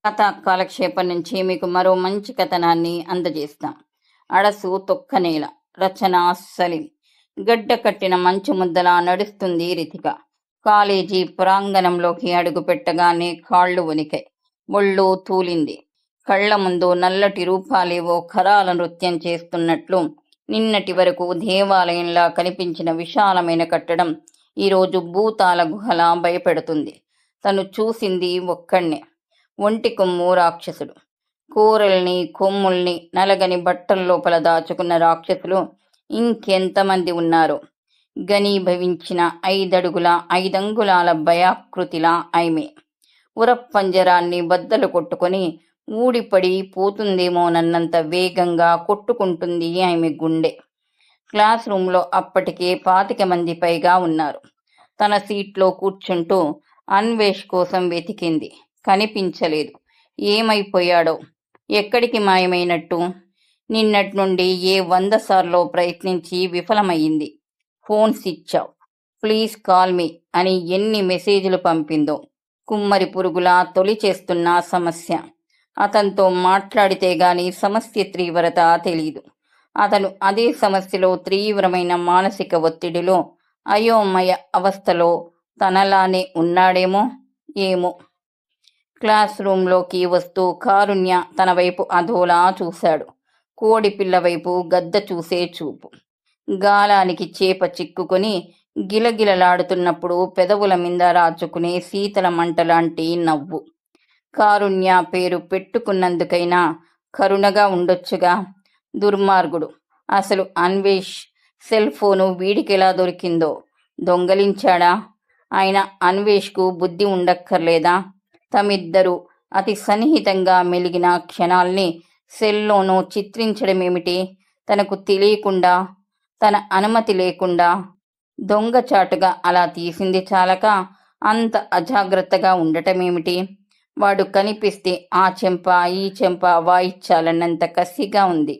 కథ కాలక్షేపం నుంచి మీకు మరో మంచి కథనాన్ని అందజేస్తాం. అడసు తొక్కనేల. రచన సలీం. గడ్డ కట్టిన మంచు ముద్దలా నడుస్తుంది రితిక. కాలేజీ ప్రాంగణంలోకి అడుగు పెట్టగానే కాళ్ళు వణికాయి. ఒళ్ళు తూలింది. కళ్ల ముందు నల్లటి రూపాలేవో ఖరాల నృత్యం చేస్తున్నట్లు నిన్నటి వరకు దేవాలయంలా కనిపించిన విశాలమైన కట్టడం ఈరోజు భూతాల గుహలా భయపెడుతుంది. తను చూసింది ఒక్కణ్ణే. ఒంటి కొమ్ము రాక్షసుడు. కూరల్ని కొమ్ముల్ని నలగని బట్టల్లోపల దాచుకున్న రాక్షసులు ఇంకెంతమంది ఉన్నారో. ఘనీభవించిన 5 అడుగుల 5 అంగుళాల భయాకృతిలా ఆమె. ఉరప్పంజరాన్ని బద్దలు కొట్టుకొని ఊడిపడి పోతుందేమోనన్నంత వేగంగా కొట్టుకుంటుంది ఆమె గుండె. క్లాస్ రూంలో అప్పటికే 25 మంది పైగా ఉన్నారు. తన సీట్లో కూర్చుంటూ అన్వేష్ కోసం వెతికింది. కనిపించలేదు. ఏమైపోయాడో, ఎక్కడికి మాయమైనట్టు. నిన్నటి నుండి ఏ 100 సార్లో ప్రయత్నించి విఫలమయ్యింది. Phone switch off. Please call me అని ఎన్ని మెసేజ్లు పంపిందో. కుమ్మరి పురుగులా తొలిచేస్తున్న సమస్య. అతనితో మాట్లాడితే గాని సమస్య తీవ్రత తెలీదు. అతను అదే సమస్యలో తీవ్రమైన మానసిక ఒత్తిడిలో అయోమయ అవస్థలో తనలానే ఉన్నాడేమో ఏమో. క్లాస్ రూంలోకి వస్తూ కారుణ్య తన వైపు అదోలా చూశాడు. కోడిపిల్ల వైపు గద్ద చూసే చూపు. గాలానికి చేప చిక్కుకొని గిలగిలలాడుతున్నప్పుడు పెదవుల మీద రాచుకునే శీతల మంటలాంటి నవ్వు. కారుణ్య పేరు పెట్టుకున్నందుకైనా కరుణగా ఉండొచ్చుగా. దుర్మార్గుడు. అసలు అన్వేష్ సెల్ ఫోను వీడికెలా దొరికిందో. దొంగలించాడా? ఆయన అన్వేష్కు బుద్ధి ఉండక్కర్లేదా? తమిద్దరూ అతి సన్నిహితంగా మెలిగిన క్షణాల్ని సెల్లోనూ చిత్రించడమేమిటి? తనకు తెలియకుండా, తన అనుమతి లేకుండా దొంగచాటుగా అలా తీసింది చాలక అంత అజాగ్రత్తగా ఉండటమేమిటి? వాడు కనిపిస్తే ఆ చెంప ఈ చెంప వాయిచ్చాలన్నంత కసిగా ఉంది.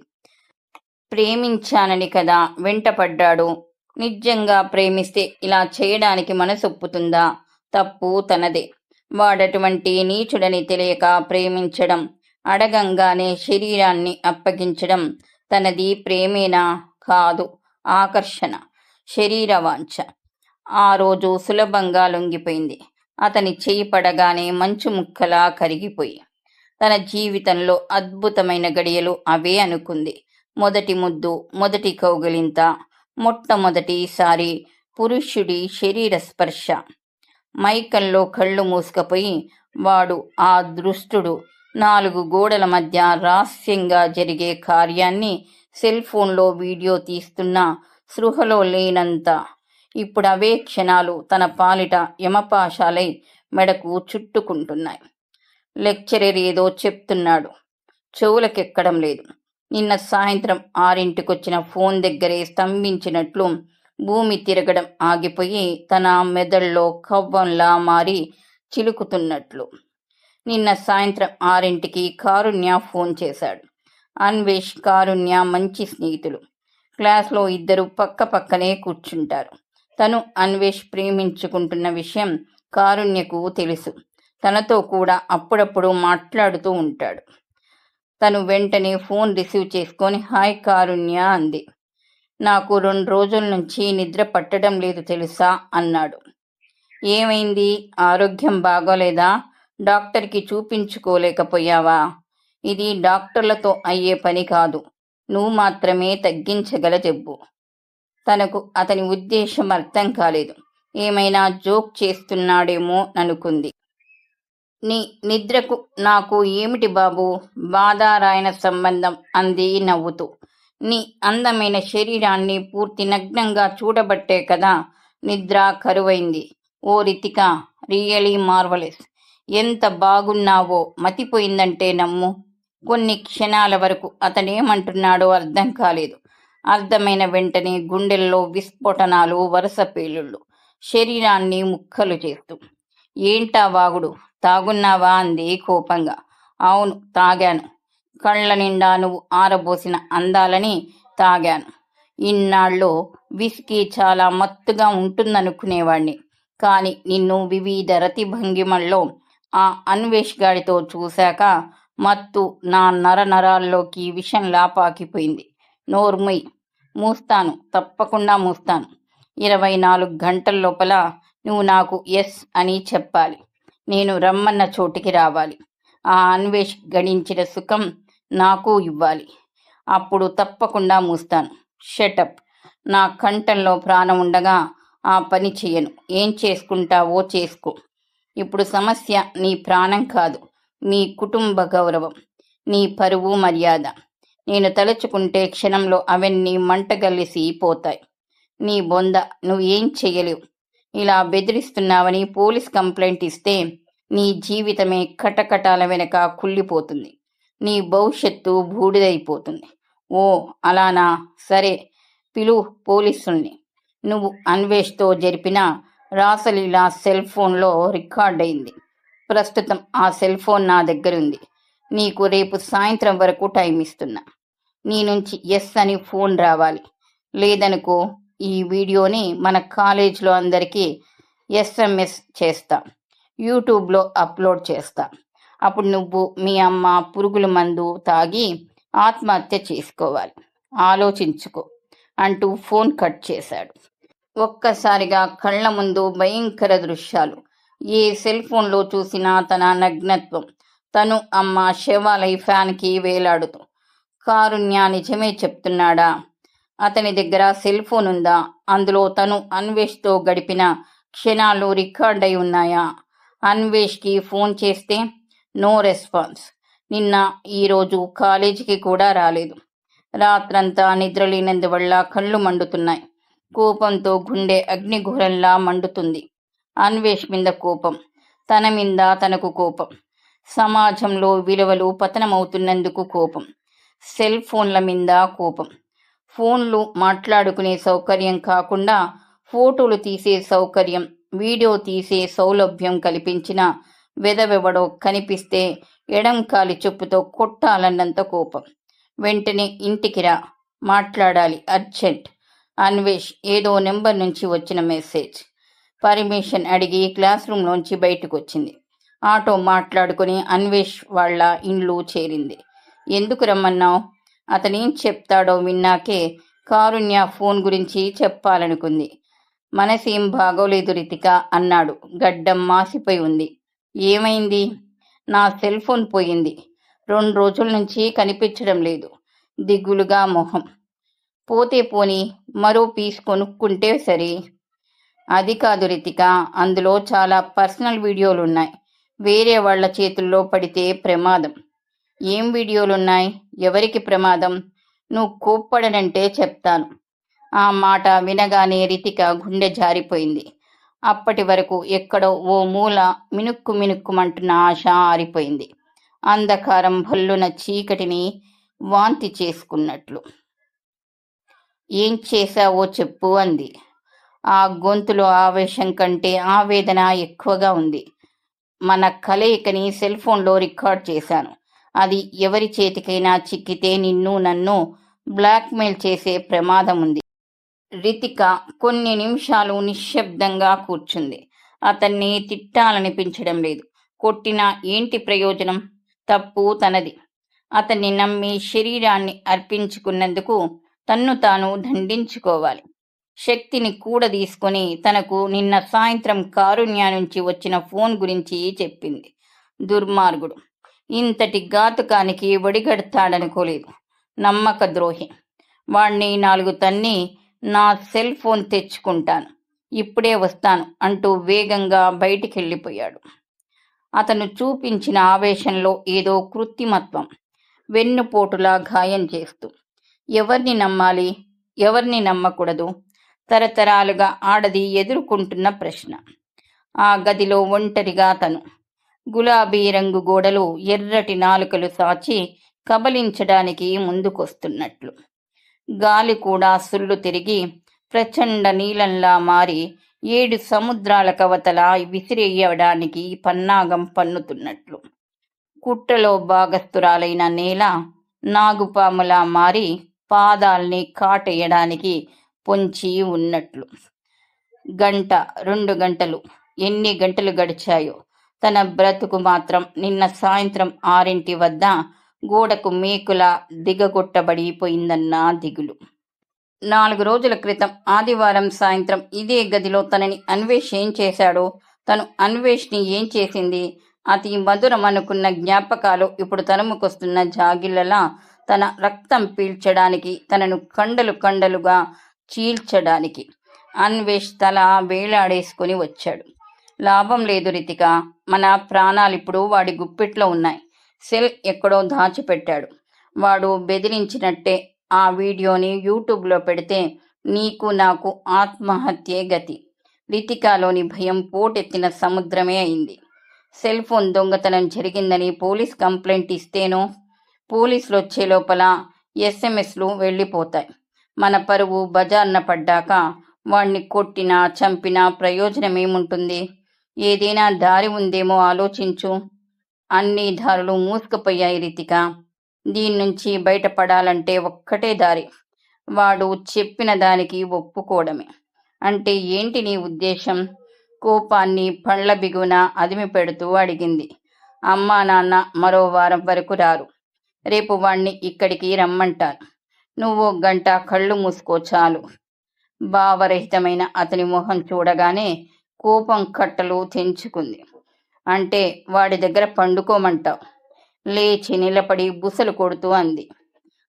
ప్రేమించానని కదా వెంటపడ్డాడు. నిజంగా ప్రేమిస్తే ఇలా చేయడానికి మనసొప్పుతుందా? తప్పు తనదే. వాడటువంటి నీచుడని తెలియక ప్రేమించడం, అడగంగానే శరీరాన్ని అప్పగించడం తనది ప్రేమేనా? కాదు, ఆకర్షణ, శరీరవాంఛ. ఆ రోజు సులభంగా లొంగిపోయింది. అతని చేయి పడగానే మంచు ముక్కలా కరిగిపోయి. తన జీవితంలో అద్భుతమైన గడియలు అవే అనుకుంది. మొదటి ముద్దు, మొదటి కౌగిలింత, మొట్టమొదటిసారి పురుషుడి శరీర స్పర్శ. మైకంలో కళ్ళు మూసుకుపోయి వాడు, ఆ దృష్టుడు 4 గోడల మధ్య రహస్యంగా జరిగే కార్యాన్ని సెల్ ఫోన్లో వీడియో తీస్తున్నా స్పృహలో లేనంత. ఇప్పుడు అవే క్షణాలు తన పాలిట యమపాశాలై మెడకు చుట్టుకుంటున్నాయి. లెక్చరర్ ఏదో చెప్తున్నాడు, చెవులకెక్కడం లేదు. నిన్న సాయంత్రం 6ంటికొచ్చిన ఫోన్ దగ్గరే స్తంభించినట్లు భూమి తిరగడం ఆగిపోయి తన మెదడులో కవ్వంలా మారి చిలుకుతున్నట్లు. నిన్న సాయంత్రం 6ంటికి కారుణ్య ఫోన్ చేశాడు. అన్వేష్, కారుణ్య మంచి స్నేహితులు. క్లాస్లో ఇద్దరు పక్క పక్కనే కూర్చుంటారు. తను అన్వేష్ ప్రేమించుకుంటున్న విషయం కారుణ్యకు తెలుసు. తనతో కూడా అప్పుడప్పుడు మాట్లాడుతూ ఉంటాడు. తను వెంటనే ఫోన్ రిసీవ్ చేసుకొని హాయ్ కారుణ్య అంది. నాకు 2 రోజుల నుంచి నిద్ర పట్టడం లేదు తెలుసా అన్నాడు. ఏమైంది? ఆరోగ్యం బాగోలేదా? డాక్టర్కి చూపించుకోలేకపోయావా? ఇది డాక్టర్లతో అయ్యే పని కాదు. నువ్వు మాత్రమే తగ్గించగల జబ్బు. తనకు అతని ఉద్దేశం అర్థం కాలేదు. ఏమైనా జోక్ చేస్తున్నాడేమో అనుకుంది. నీ నిద్రకు నాకు ఏమిటి బాబూ బాధారాయణ సంబంధం అంది నవ్వుతూ. నీ అందమైన శరీరాన్ని పూర్తి నగ్నంగా చూడబట్టే కదా నిద్ర కరువైంది. ఓ రితిక, రియలీ మార్వలెస్. ఎంత బాగున్నావో మతిపోయిందంటే నమ్ము. కొన్ని క్షణాల వరకు అతనేమంటున్నాడో అర్థం కాలేదు. అర్థమైన వెంటనే గుండెల్లో విస్ఫోటనాలు, వరుస పేలుళ్ళు, శరీరాన్ని ముక్కలు చేస్తూ. ఏంటా వాగుడు? తాగున్నావా అంది కోపంగా. అవును, తాగాను. కళ్ళ నిండా నువ్వు ఆరబోసిన అందాలని తాగాను. ఇన్నాళ్ళు విస్కీ చాలా మత్తుగా ఉంటుందనుకునేవాణ్ణి. కాని నిన్ను వివిధ రతి భంగిమల్లో ఆ అన్వేష్ గాడితో చూశాక మత్తు నా నరాల్లోకి విషంలా పాకిపోయింది. నోర్ముయ్, మూస్తాను, తప్పకుండా మూస్తాను. 24 గంటల లోపల నువ్వు నాకు ఎస్ అని చెప్పాలి. నేను రమ్మన్న చోటికి రావాలి. ఆ అన్వేష్ గడించిన సుఖం నాకు ఇవ్వాలి. అప్పుడు తప్పకుండా మూస్తాను. షటప్. నా కంఠంలో ప్రాణం ఉండగా ఆ పని చెయ్యను. ఏం చేసుకుంటావో చేసుకో. ఇప్పుడు సమస్య నీ ప్రాణం కాదు, మీ కుటుంబ గౌరవం, నీ పరువు, మర్యాద. నేను తలుచుకుంటే క్షణంలో అవన్నీ మంటగలిసి పోతాయి. నీ బొంద, నువ్వేం చెయ్యలేవు. ఇలా బెదిరిస్తున్నావని పోలీస్ కంప్లైంట్ ఇస్తే నీ జీవితమే కటకటాల వెనక కుళ్ళిపోతుంది. నీ భవిష్యత్తు బూడిదైపోతుంది. ఓ అలానా? సరే, పిలువు పోలీసుల్ని. నువ్వు అన్వేష్తో జరిపిన రాసలీల సెల్ ఫోన్లో రికార్డ్ అయింది. ప్రస్తుతం ఆ సెల్ ఫోన్ నా దగ్గరుంది. నీకు రేపు సాయంత్రం వరకు టైం ఇస్తున్నా. నీ నుంచి ఎస్ అని ఫోన్ రావాలి. లేదనుకో ఈ వీడియోని మన కాలేజ్లో అందరికీ SMS చేస్తా, యూట్యూబ్లో అప్లోడ్ చేస్తా. అప్పుడు నువ్వు మీ అమ్మ పురుగుల మందు తాగి ఆత్మహత్య చేసుకోవాలి. ఆలోచించుకో అంటూ ఫోన్ కట్ చేశాడు. ఒక్కసారిగా కళ్ళ ముందు భయంకర దృశ్యాలు. ఏ సెల్ ఫోన్లో చూసినా తన నగ్నత్వం. తను అమ్మ శవాలై ఫ్యాన్కి వేలాడుతూ. కారుణ్య నిజమే చెప్తున్నాడా? అతని దగ్గర సెల్ ఫోన్ ఉందా? అందులో తను అన్వేష్తో గడిపిన క్షణాలు రికార్డ్ అయి ఉన్నాయా? అన్వేష్కి ఫోన్ చేస్తే నో రెస్పాన్స్. నిన్న ఈరోజు కాలేజీకి కూడా రాలేదు. రాత్రంతా నిద్రలేనందువల్ల కళ్ళు మండుతున్నాయి. కోపంతో గుండె అగ్నిఘోరంలా మండుతుంది. అన్వేష్ మీద కోపం, తన మీద తనకు కోపం, సమాజంలో విలువలు పతనమవుతున్నందుకు కోపం, సెల్ ఫోన్ల మీద కోపం. ఫోన్లు మాట్లాడుకునే సౌకర్యం కాకుండా ఫోటోలు తీసే సౌకర్యం, వీడియో తీసే సౌలభ్యం కల్పించిన వెదవెవడో కనిపిస్తే ఎడంకాలి చెప్పుతో కొట్టాలన్నంత కోపం. వెంటనే ఇంటికి రా, మాట్లాడాలి, అర్జెంట్. అన్వేష్ ఏదో నెంబర్ నుంచి వచ్చిన మెసేజ్. పర్మిషన్ అడిగి క్లాస్ రూమ్లోంచి బయటకు వచ్చింది. ఆటో మాట్లాడుకుని అన్వేష్ వాళ్ళ ఇండ్లు చేరింది. ఎందుకు రమ్మన్నావు? అతనేం చెప్తాడో విన్నాకే కారుణ్య ఫోన్ గురించి చెప్పాలనుకుంది. మనసేం బాగోలేదు రితిక అన్నాడు. గడ్డం మాసిపోయి ఉంది. ఏమైంది? నా సెల్ ఫోన్ పోయింది. 2 రోజుల నుంచి కనిపించడం లేదు. దిగులుగా మొహం. పోతే పోని, మరో పీస్ కొనుక్కుంటే సరే. అది కాదు రితిక, అందులో చాలా పర్సనల్ వీడియోలున్నాయి. వేరే వాళ్ళ చేతుల్లో పడితే ప్రమాదం. ఏం వీడియోలున్నాయి? ఎవరికి ప్రమాదం? నువ్వు కోప్పడనంటే చెప్తాను. ఆ మాట వినగానే రితిక గుండె జారిపోయింది. అప్పటి వరకు ఎక్కడో ఓ మూల మినుక్కు మినుక్కుమంటున్న ఆశ ఆరిపోయింది. అంధకారం భల్లున చీకటిని వాంతి చేసుకున్నట్లు. ఏం చేశావో చెప్పు అంది. ఆ గొంతులో ఆవేశం కంటే ఆవేదన ఎక్కువగా ఉంది. మన కలయికని సెల్ ఫోన్లో రికార్డ్ చేశాను. అది ఎవరి చేతికైనా చిక్కితే నిన్ను నన్ను బ్లాక్మెయిల్ చేసే ప్రమాదం ఉంది. రితిక కొన్ని నిమిషాలు నిశ్శబ్దంగా కూర్చుంది. అతన్ని తిట్టాలనిపించడం లేదు. కొట్టినా ఏంటి ప్రయోజనం? తప్పు తనది. అతన్ని నమ్మి శరీరాన్ని అర్పించుకున్నందుకు తన్ను తాను దండించుకోవాలి. శక్తిని కూడదీసుకొని తనకు నిన్న సాయంత్రం కారుణ్య నుంచి వచ్చిన ఫోన్ గురించి చెప్పింది. దుర్మార్గుడు. ఇంతటి ఘాతుకానికి ఒడిగడతాడనుకోలేదు. నమ్మక ద్రోహి. వాణ్ణి 4 తన్ని నా సెల్ ఫోన్ తెచ్చుకుంటాను, ఇప్పుడే వస్తాను అంటూ వేగంగా బయటికెళ్ళిపోయాడు. అతను చూపించిన ఆవేశంలో ఏదో కృత్రిమత్వం, వెన్నుపోటులా గాయం చేస్తూ. ఎవరిని నమ్మాలి, ఎవరిని నమ్మకూడదు? తరతరాలుగా ఆడది ఎదుర్కొంటున్న ప్రశ్న. ఆ గదిలో ఒంటరిగా తను. గులాబీ రంగు గోడలు ఎర్రటి నాలుకలు సాచి కబలించడానికి ముందుకొస్తున్నట్లు. గాలి కూడా సుళ్ళు తిరిగి ప్రచండ నీలంలా మారి 7 సముద్రాల కవతల విసిరేయడానికి పన్నాగం పన్నుతున్నట్లు. కుట్రలో భాగస్థురాలైన నేల నాగుపాములా మారి పాదాల్ని కాటేయడానికి పొంచి ఉన్నట్లు. 1 గంట, 2 గంటలు, ఎన్ని గంటలు గడిచాయో. తన బ్రతుకు మాత్రం నిన్న సాయంత్రం 6 వద్ద గోడకు మేకులా దిగగొట్టబడిపోయిందన్న దిగులు. 4 రోజుల క్రితం ఆదివారం సాయంత్రం ఇదే గదిలో తనని అన్వేష్ ఏం చేశాడో, తను అన్వేష్ని ఏం చేసింది, అతి మధురం అనుకున్న జ్ఞాపకాలు ఇప్పుడు తరుముకొస్తున్న జాగిళ్ళలా తన రక్తం పీల్చడానికి, తనను కండలు కండలుగా చీల్చడానికి అన్వేష్ తల వేలాడేసుకుని వచ్చాడు. లాభం లేదు రితిక, మన ప్రాణాలిప్పుడు వాడి గుప్పిట్లో ఉన్నాయి. సెల్ ఎక్కడో దాచిపెట్టాడు. వాడు బెదిరించినట్టే ఆ వీడియోని యూట్యూబ్లో పెడితే నీకు నాకు ఆత్మహత్యే గతి. రితికాలోని భయం పోటెత్తిన సముద్రమే అయింది. సెల్ ఫోన్ దొంగతనం జరిగిందని పోలీస్ కంప్లైంట్ ఇస్తేనో, పోలీసులు వచ్చే లోపల ఎస్ఎంఎస్లు వెళ్ళిపోతాయి. మన పరువు బజార్న పడ్డాక వాణ్ణి కొట్టినా చంపినా ప్రయోజనమేముంటుంది? ఏదైనా దారి ఉందేమో ఆలోచించు. అన్ని దారులు మూసుకుపోయాయి రితిక. దీని నుంచి బయటపడాలంటే ఒక్కటే దారి, వాడు చెప్పిన దానికి ఒప్పుకోవడమే. అంటే ఏంటి నీ ఉద్దేశం? కోపాన్ని పండ్ల బిగున అదిమి పెడుతూ అడిగింది. అమ్మా నాన్న మరో వారం వరకు రారు. రేపు వాణ్ణి ఇక్కడికి రమ్మంటాను. నువ్వు గంట కళ్ళు మూసుకో చాలు. భావరహితమైన అతని మొహం చూడగానే కోపం కట్టలు తెంచుకుంది. అంటే వాడి దగ్గర పండుకోమంటావు? లేచి నిలబడి బుసలు కొడుతూ అంది.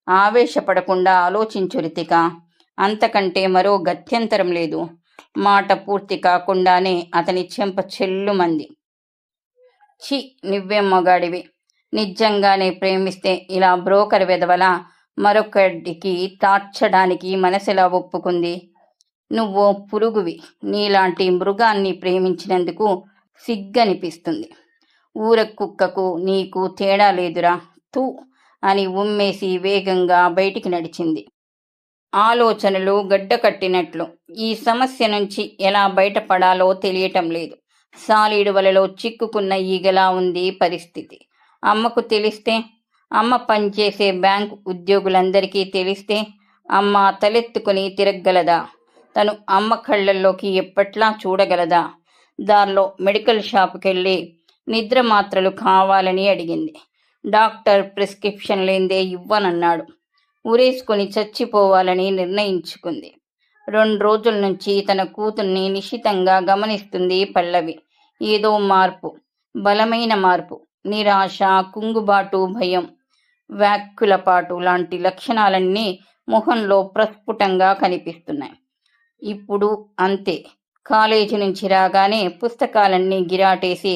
ఆవేశపడకుండా ఆలోచించు రితిక, అంతకంటే మరో గత్యంతరం లేదు. మాట పూర్తి కాకుండానే అతని చెంప చెల్లుమంది. ఛీ, నువ్వేం మగాడివి? నిజంగానే ప్రేమిస్తే ఇలా బ్రోకర్ వెధవలా మరొకడికి తార్చడానికి మనసెలా ఒప్పుకుంది? నువ్వు పురుగువి. నీలాంటి మృగాన్ని ప్రేమించినందుకు సిగ్గనిపిస్తుంది. ఊర కుక్కకు నీకు తేడా లేదురా, తూ అని ఉమ్మేసి వేగంగా బయటికి నడిచింది. ఆలోచనలు గడ్డకట్టినట్లు. ఈ సమస్య నుంచి ఎలా బయటపడాలో తెలియటం లేదు. సాలీడు వలలో చిక్కుకున్న ఈగలా ఉంది పరిస్థితి. అమ్మకు తెలిస్తే, అమ్మ పనిచేసే బ్యాంకు ఉద్యోగులందరికీ తెలిస్తే అమ్మ తలెత్తుకుని తిరగలదా? తను అమ్మ కళ్ళల్లోకి ఎప్పట్లా చూడగలదా? దారిలో మెడికల్ షాపుకెళ్ళి నిద్ర మాత్రలు కావాలని అడిగింది. డాక్టర్ ప్రిస్క్రిప్షన్ లేందే ఇవ్వనన్నాడు. ఉరేసుకొని చచ్చిపోవాలని నిర్ణయించుకుంది. 2 రోజుల నుంచి తన కూతుర్ని నిశితంగా గమనిస్తుంది పల్లవి. ఏదో మార్పు, బలమైన మార్పు. నిరాశ, కుంగుబాటు, భయం, వ్యాకులపాటు లాంటి లక్షణాలన్నీ ముఖంలో ప్రస్ఫుటంగా కనిపిస్తున్నాయి. ఇప్పుడు అంతే. కాలేజీ నుంచి రాగానే పుస్తకాలన్నీ గిరాటేసి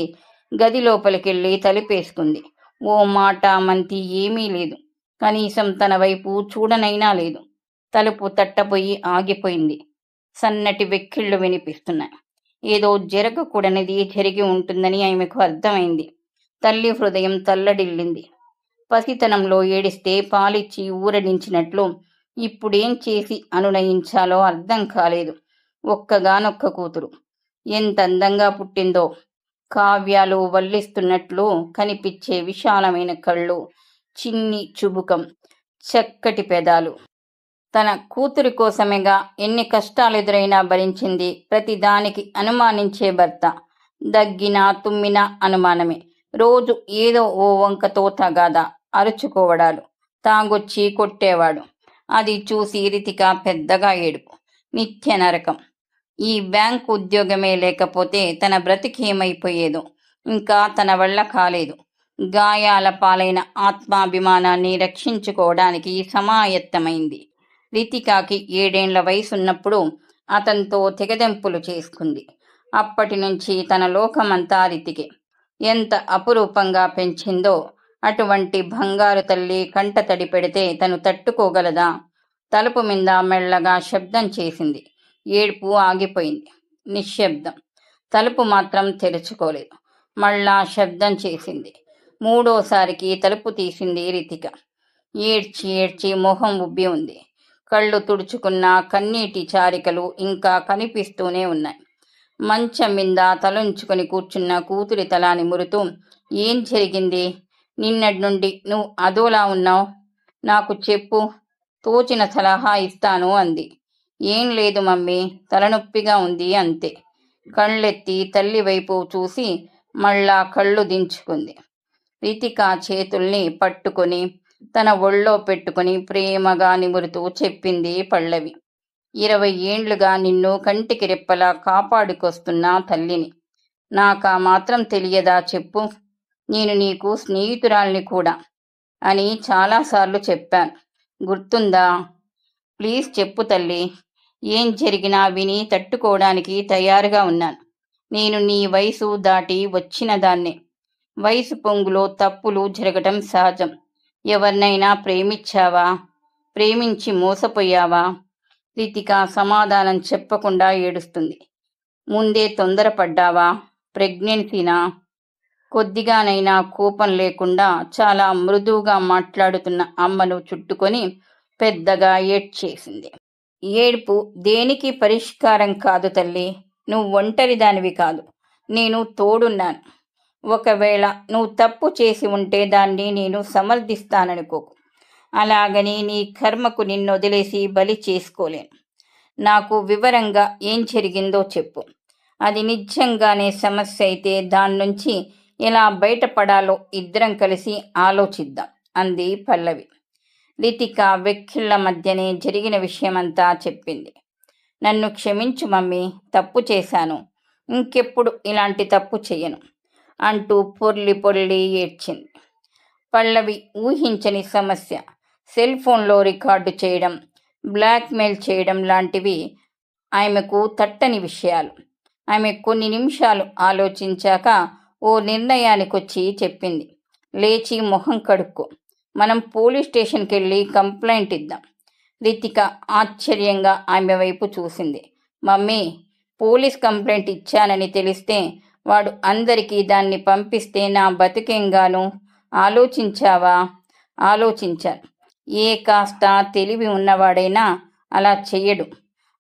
గది లోపలికెళ్ళి తలుపేసుకుంది. ఓ మాట మంతి ఏమీ లేదు. కనీసం తన వైపు చూడనైనా లేదు. తలుపు తట్టబోయి ఆగిపోయింది. సన్నటి వెక్కిళ్ళు వినిపిస్తున్నాయి. ఏదో జరగకూడనిది జరిగి ఉంటుందని ఆమెకు అర్థమైంది. తల్లి హృదయం తల్లడిల్లింది. పసితనంలో ఏడిస్తే పాలిచ్చి ఊరడించినట్లు ఇప్పుడేం చేసి అనునయించాలో అర్థం కాలేదు. ఒక్కగానొక్క కూతురు. ఎంత అందంగా పుట్టిందో. కావ్యాలు వల్లిస్తున్నట్లు కనిపించే విశాలమైన కళ్ళు, చిన్ని చుబుకం, చక్కటి పెదాలు. తన కూతురి కోసమేగా ఎన్ని కష్టాలెదురైనా భరించింది. ప్రతిదానికి అనుమానించే భర్త. దగ్గినా తుమ్మినా అనుమానమే. రోజు ఏదో ఓ వంకతో తగాదా, అరుచుకోవడాలు, తాగొచ్చి కొట్టేవాడు. అది చూసి రితిక పెద్దగా ఏడుపు. నిత్య నరకం. ఈ బ్యాంకు ఉద్యోగమే లేకపోతే తన బ్రతికేమైపోయేదో. ఇంకా తన వల్ల కాలేదు. గాయాల పాలైన ఆత్మాభిమానాన్ని రక్షించుకోవడానికి సమాయత్తమైంది. రితికాకి 7 ఏళ్ల వయసున్నప్పుడు అతనితో తెగదెంపులు చేసుకుంది. అప్పటి నుంచి తన లోకమంతా రితికే. ఎంత అపురూపంగా పెంచిందో. అటువంటి బంగారు తల్లి కంట తడి పెడితే తను తట్టుకోగలదా? తలుపు మీద మెల్లగా శబ్దం చేసింది. ఏడుపు ఆగిపోయింది. నిశ్శబ్దం. తలుపు మాత్రం తెరుచుకోలేదు. మళ్ళా శబ్దం చేసింది. 3ఓసారికి తలుపు తీసింది రితిక. ఏడ్చి ఏడ్చి మొహం ఉబ్బి ఉంది. కళ్ళు తుడుచుకున్న కన్నీటి చారికలు ఇంకా కనిపిస్తూనే ఉన్నాయి. మంచం మీద తలుంచుకొని కూర్చున్న కూతురి తల నిమురుతూ, ఏం జరిగింది? నిన్నటి నుండి నువ్వు అదోలా ఉన్నావు. నాకు చెప్పు, తోచిన సలహా ఇస్తాను అంది. ఏం లేదు మమ్మీ, తలనొప్పిగా ఉంది అంతే. కళ్ళెత్తి తల్లి వైపు చూసి మళ్ళా కళ్ళు దించుకుంది. రితిక చేతుల్ని పట్టుకొని తన ఒళ్ళో పెట్టుకుని ప్రేమగా నిమురుతూ చెప్పింది పల్లవి. 20 ఏండ్లుగా నిన్ను కంటికి రెప్పలా కాపాడుకొస్తున్న తల్లిని. నాకా మాత్రం తెలియదా చెప్పు? నేను నీకు స్నేహితురాల్ని కూడా అని చాలాసార్లు చెప్పాను. గుర్తుందా? ప్లీజ్ చెప్పు తల్లి. ఏం జరిగినా విని తట్టుకోవడానికి తయారుగా ఉన్నాను. నేను నీ వయసు దాటి వచ్చిన దాన్నే. వయసు పొంగులో తప్పులు జరగటం సహజం. ఎవరినైనా ప్రేమించావా? ప్రేమించి మోసపోయావా? రితిక సమాధానం చెప్పకుండా ఏడుస్తుంది. ముందే తొందరపడ్డావా? ప్రెగ్నెన్సీనా? కొద్దిగానైనా కోపం లేకుండా చాలా మృదువుగా మాట్లాడుతున్న అమ్మను చుట్టుకొని పెద్దగా ఏడ్చేసింది. ఏడుపు దేనికి పరిష్కారం కాదు తల్లి. నువ్వు ఒంటరి దానివి కాదు. నేను తోడున్నాను. ఒకవేళ నువ్వు తప్పు చేసి ఉంటే దాన్ని నేను సమర్థిస్తాననుకోకు. అలాగని నీ కర్మకు నిన్నొదిలేసి బలి చేసుకోలేను. నాకు వివరంగా ఏం జరిగిందో చెప్పు. అది నిజంగానే సమస్య అయితే దాన్నుంచి ఎలా బయటపడాలో ఇద్దరం కలిసి ఆలోచిద్దాం అంది పల్లవి. రితిక వెక్కిళ్ల మధ్యనే జరిగిన విషయమంతా చెప్పింది. నన్ను క్షమించు మమ్మీ, తప్పు చేశాను. ఇంకెప్పుడు ఇలాంటి తప్పు చెయ్యను అంటూ పొర్లి పొర్లి ఏడ్చింది. పల్లవి ఊహించని సమస్య. సెల్ ఫోన్లో రికార్డు చేయడం, బ్లాక్మెయిల్ చేయడం లాంటివి ఆమెకు తట్టని విషయాలు. ఆమె కొన్ని నిమిషాలు ఆలోచించాక ఓ నిర్ణయానికొచ్చి చెప్పింది. లేచి మొహం కడుక్కో. మనం పోలీస్ స్టేషన్కి వెళ్ళి కంప్లైంట్ ఇద్దాం. రితిక ఆశ్చర్యంగా ఆమె వైపు చూసింది. మమ్మీ, పోలీస్ కంప్లైంట్ ఇచ్చానని తెలిస్తే వాడు అందరికీ దాన్ని పంపిస్తే నా బతికేంగాను? ఆలోచించావా? ఆలోచించాను. ఏ కాస్త తెలివి ఉన్నవాడైనా అలా చెయ్యడు.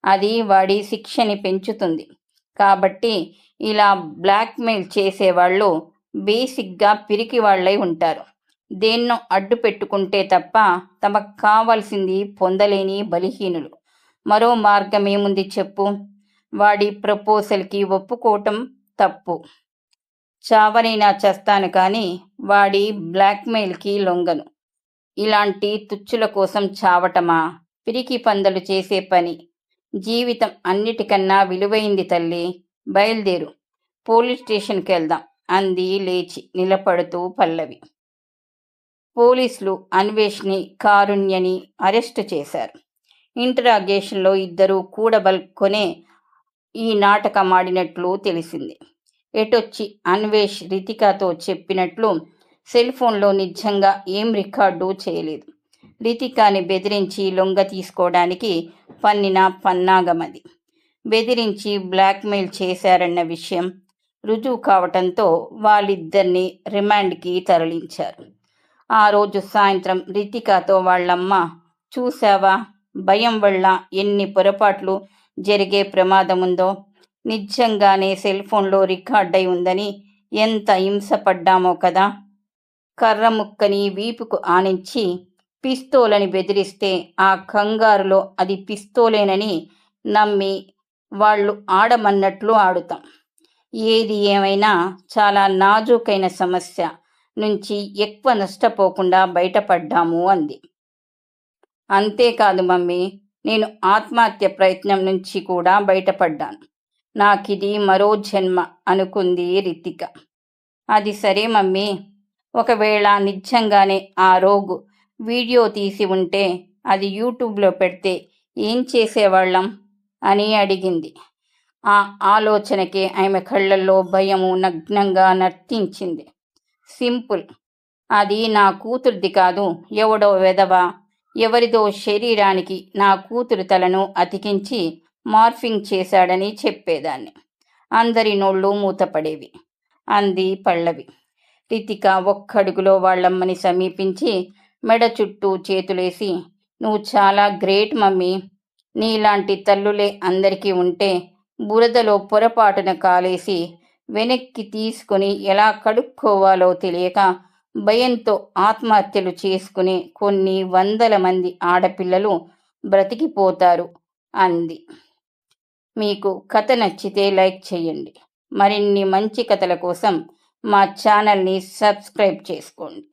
అది వాడి శిక్షని పెంచుతుంది. కాబట్టి ఇలా బ్లాక్మెయిల్ చేసేవాళ్ళు బేసిక్గా పిరికి వాళ్ళై ఉంటారు. దేన్నో అడ్డు పెట్టుకుంటే తప్ప తమకు కావాల్సింది పొందలేని బలహీనులు. మరో మార్గం ఏముంది చెప్పు? వాడి ప్రపోజల్కి ఒప్పుకోవటం తప్పు. చావనైనా చేస్తాను కానీ వాడి బ్లాక్మెయిల్కి లొంగను. ఇలాంటి తుచ్చుల కోసం చావటమా? పిరికి పందలు చేసే పని. జీవితం అన్నిటికన్నా విలువైంది తల్లి. బయలుదేరు, పోలీస్ స్టేషన్కి వెళ్దాం అంది లేచి నిలబడుతూ పల్లవి. పోలీసులు అన్వేష్ని, కారుణ్యని అరెస్టు చేశారు. ఇంటరాగేషన్లో ఇద్దరూ కూడబలుకొనే ఈ నాటకం ఆడినట్లు తెలిసింది. ఎటొచ్చి అన్వేష్ రితికతో చెప్పినట్లు సెల్ ఫోన్లో నిజంగా ఏం రికార్డు చేయలేదు. రితికాని బెదిరించి లొంగ తీసుకోవడానికి పన్నిన పన్నాగమది. బెదిరించి బ్లాక్మెయిల్ చేశారన్న విషయం రుజువు కావటంతో వాళ్ళిద్దరినీ రిమాండ్కి తరలించారు. ఆ రోజు సాయంత్రం రితికతో వాళ్ళమ్మ, చూశావా, భయం వల్ల ఎన్ని పొరపాట్లు జరిగే ప్రమాదం ఉందో. నిజంగానే సెల్ ఫోన్లో రికార్డ్ అయి ఉందని ఎంత హింసపడ్డామో కదా. కర్ర ముక్కని వీపుకు ఆనించి పిస్తోలని బెదిరిస్తే ఆ కంగారులో అది పిస్తోలేనని నమ్మి వాళ్ళు ఆడమన్నట్లు ఆడుతాం. ఏది ఏమైనా చాలా నాజూకైన సమస్య నుంచి ఎక్కువ నష్టపోకుండా బయటపడ్డాము అంది. అంతేకాదు మమ్మీ, నేను ఆత్మహత్య ప్రయత్నం నుంచి కూడా బయటపడ్డాను. నాకిది మరో జన్మ అనుకుంది రితిక. అది సరే మమ్మీ, ఒకవేళ నిజంగానే ఆ రోగు వీడియో తీసి ఉంటే అది యూట్యూబ్లో పెడితే ఏం చేసేవాళ్ళం అని అడిగింది. ఆ ఆలోచనకే ఆమె కళ్ళల్లో భయము నగ్నంగా నర్తించింది. సింపుల్. అది నా కూతురిది కాదు, ఎవడో వెధవ ఎవరిదో శరీరానికి నా కూతురి తలను అతికించి మార్ఫింగ్ చేశాడని చెప్పేదాన్ని. అందరి నోళ్ళు మూతపడేవి అంది పల్లవి. రితిక ఒక్కడుగులో వాళ్ళమ్మని సమీపించి మెడ చుట్టూ చేతులేసి, నువ్వు చాలా గ్రేట్ మమ్మీ. నీలాంటి తల్లులే అందరికీ ఉంటే బురదలో పొరపాటున కాలేసి వెనక్కి తీసుకుని ఎలా కడుక్కోవాలో తెలియక భయంతో ఆత్మహత్యలు చేసుకునే కొన్ని వందల మంది ఆడపిల్లలు బ్రతికిపోతారు అంది. మీకు కథ నచ్చితే లైక్ చేయండి. మరిన్ని మంచి కథల కోసం మా ఛానల్ని సబ్స్క్రైబ్ చేసుకోండి.